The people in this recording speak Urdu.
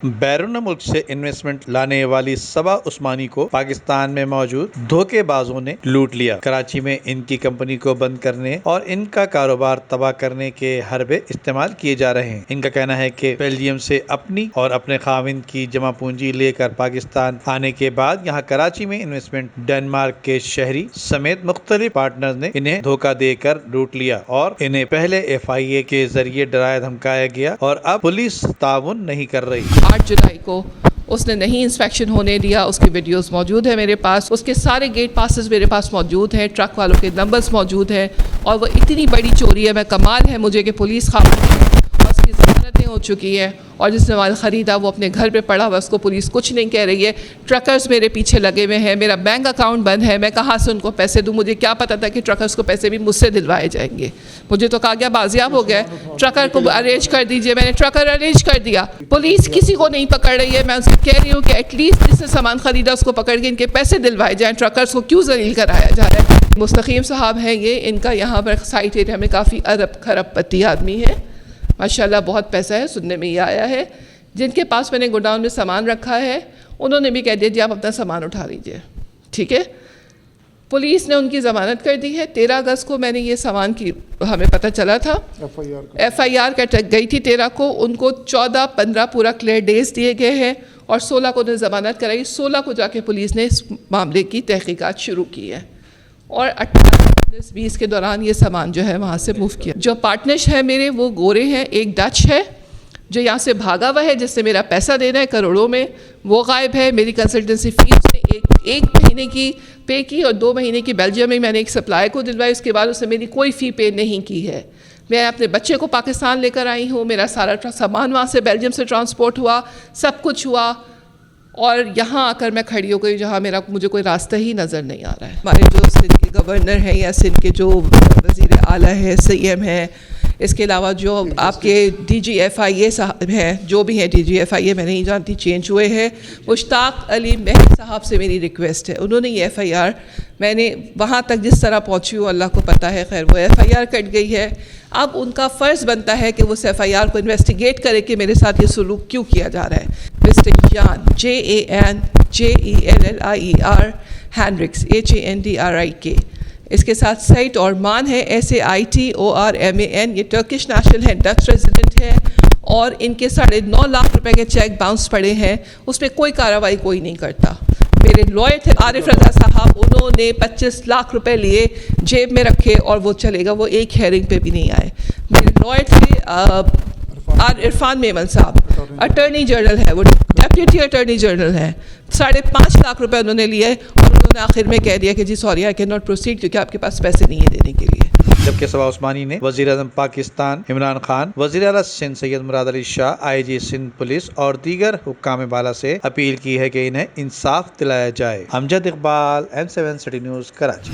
بیرون ملک سے انویسٹمنٹ لانے والی صبا عثمانی کو پاکستان میں موجود دھوکے بازوں نے لوٹ لیا۔ کراچی میں ان کی کمپنی کو بند کرنے اور ان کا کاروبار تباہ کرنے کے حربے استعمال کیے جا رہے ہیں۔ ان کا کہنا ہے کہ بیلجیم سے اپنی اور اپنے خاوند کی جمع پونجی لے کر پاکستان آنے کے بعد یہاں کراچی میں انویسٹمنٹ ڈنمارک کے شہری سمیت مختلف پارٹنرز نے انہیں دھوکہ دے کر لوٹ لیا اور انہیں پہلے FIA کے ذریعے ڈرایا دھمکایا گیا اور اب پولیس تعاون نہیں کر رہی۔ 8 جولائی کو اس نے نہیں انسپیکشن ہونے دیا، اس کی ویڈیوز موجود ہیں میرے پاس، اس کے سارے گیٹ پاسز میرے پاس موجود ہیں، ٹرک والوں کے نمبرز موجود ہیں، اور وہ اتنی بڑی چوری ہے، میں کمال ہے مجھے کہ پولیس خاموش ہے اور اس کی ضمانتیں ہو چکی ہیں، اور جس نے مال خریدا وہ اپنے گھر پہ پڑا ہوا، اس کو پولیس کچھ نہیں کہہ رہی ہے۔ ٹرکرز میرے پیچھے لگے ہوئے ہیں، میرا بینک اکاؤنٹ بند ہے، میں کہاں سے ان کو پیسے دوں؟ مجھے کیا پتا تھا کہ ٹرکرز کو پیسے بھی مجھ سے دلوائے جائیں گے؟ مجھے تو کہا گیا بازیاب ہو گیا، ٹرکر کو ارینج کر دیجئے، میں نے ٹرکر ارینج کر دیا۔ پولیس کسی کو نہیں پکڑ رہی ہے، میں ان سے کہہ رہی ہوں کہ ایٹ لیسٹ جس نے سامان خریدا اس کو پکڑ کے ان کے پیسے دلوائے جائیں، ٹرکرز کو کیوں ذلیل کرایا جا رہا ہے؟ مستقیم صاحب ہیں یہ، ان کا یہاں پر سائٹ ایریا میں کافی ارب خرب پتی آدمی ہے، ماشاءاللہ بہت پیسہ ہے، سننے میں یہ آیا ہے۔ جن کے پاس میں نے گوڈاؤن میں سامان رکھا ہے انہوں نے بھی کہہ دیا جی آپ اپنا سامان اٹھا لیجئے، ٹھیک ہے۔ پولیس نے ان کی ضمانت کر دی ہے۔ 13 اگست کو میں نے یہ سامان کی ہمیں پتہ چلا تھا، FIR گئی تھی 13 کو، ان کو 14 15 پورا کلیئر ڈیز دیے گئے ہیں اور 16 کو انہیں ضمانت کرائی، 16 کو جا کے پولیس نے اس معاملے کی تحقیقات شروع کی ہے اور 18 20 کے دوران یہ سامان جو ہے وہاں سے موو کیا۔ جو پارٹنرز ہیں میرے وہ گورے ہیں، ایک ڈچ ہے جو یہاں سے بھاگا ہوا ہے جس سے میرا پیسہ دینا ہے کروڑوں میں، وہ غائب ہے۔ میری کنسلٹنسی فیس نے ایک مہینے کی پے کی اور 2 مہینے کی بیلجیم میں نے ایک سپلائی کو دلوائی، اس کے بعد اس نے میری کوئی فی پے نہیں کی ہے۔ میں اپنے بچے کو پاکستان لے کر آئی ہوں، میرا سارا سامان وہاں سے بیلجیم سے ٹرانسپورٹ ہوا، سب کچھ ہوا، اور یہاں آ کر میں کھڑی ہو گئی جہاں مجھے کوئی راستہ ہی نظر نہیں آ رہا ہے۔ ہمارے جو سندھ کے گورنر ہیں یا سندھ کے جو وزیر اعلیٰ ہیں، CM ہیں، اس کے علاوہ جو آپ کے DG FIA صاحب ہیں، جو بھی ہیں DG FIA میں نہیں جانتی، چینج ہوئے ہیں، مشتاق علی مہر صاحب سے میری ریکویسٹ ہے، انہوں نے یہ FIR، میں نے وہاں تک جس طرح پہنچی ہوں اللہ کو پتہ ہے، خیر وہ FIR کٹ گئی ہے، اب ان کا فرض بنتا ہے کہ وہ اس FIR کو انویسٹیگیٹ کرے کہ میرے ساتھ یہ سلوک کیوں کیا جا رہا ہے۔ مسٹر جان JANJELLIER ہینڈرکس HANDRIK، اس کے ساتھ سعید اور مان ہے SAITORMAN، یہ ٹرکش نیشنل ہے، ڈچ ریزیڈنٹ ہے، اور ان کے 9.5 لاکھ روپے کے چیک باؤنس پڑے ہیں، اس پہ کوئی کارروائی کوئی نہیں کرتا۔ میرے لائر تھے عارف رضا صاحب، انہوں نے 25 لاکھ روپے لیے جیب میں رکھے اور وہ چلے گا، وہ ایک ہیئرنگ پہ بھی نہیں آئے۔ میرے لائر تھے عرفان میمن صاحب، اٹارنی جنرل ہے، وہ ڈیپٹی اٹارنی جنرل ہیں، 5.5 لاکھ روپے انہوں نے لیے اور انہوں نے آخر میں کہہ دیا کہ جی sorry I can not proceed, کیونکہ آپ کے پاس پیسے نہیں ہیں دینے کے لیے۔ جبکہ صبا عثمانی نے وزیر اعظم پاکستان عمران خان، وزیر اعلیٰ سندھ سید مراد علی شاہ، IG سندھ پولیس اور دیگر حکام بالا سے اپیل کی ہے کہ انہیں انصاف دلایا جائے۔ Amjad Iqbal, M7 city news, Karachi.